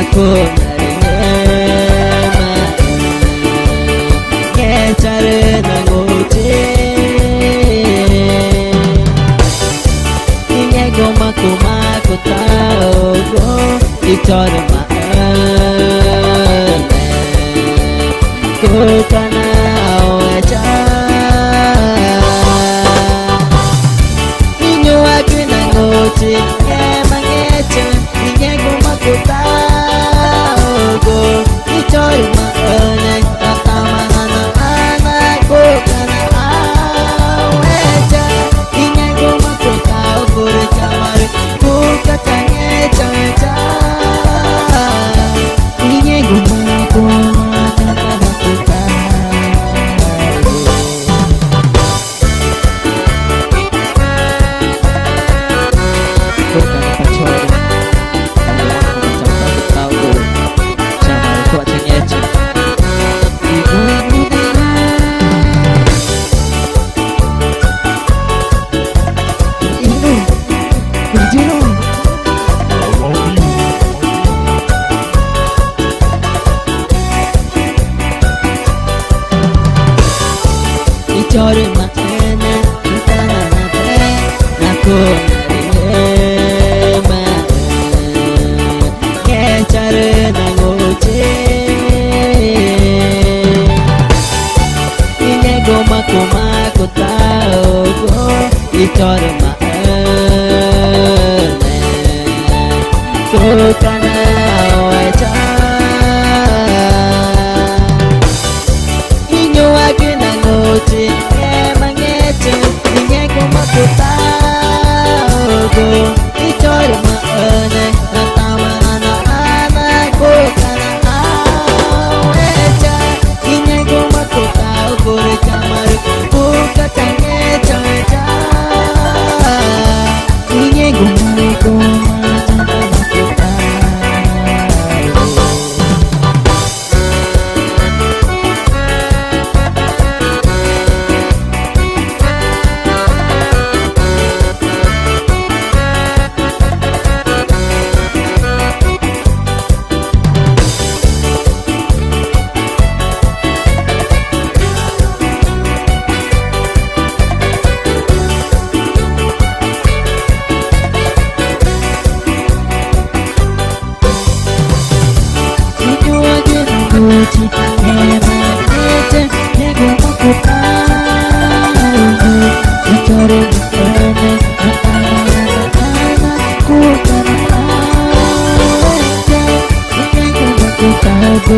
aku nerima ngecar nanguci ini gomaku maku tahu go icor maan ku kana aja inyo aku nanguci emang ece ini gomaku tahu go icor maan kata mana anakku kana aja ini gomaku tahu guru camar ku katanya caca ini gomaku Chori makena tanah nabe aku nerima ngecar nanguci ini gomaku maku tahu go icor maan ku kana waja inyo aku nanguci emang ece ini gomaku tahu go icor maan kata mana anakku kana aja ini gomaku tahu guru camar ku katanya caca ini gomaku nanguci emang ece ini gomaku tahu icor maan kata mana anakku kana aja ini gomaku tahu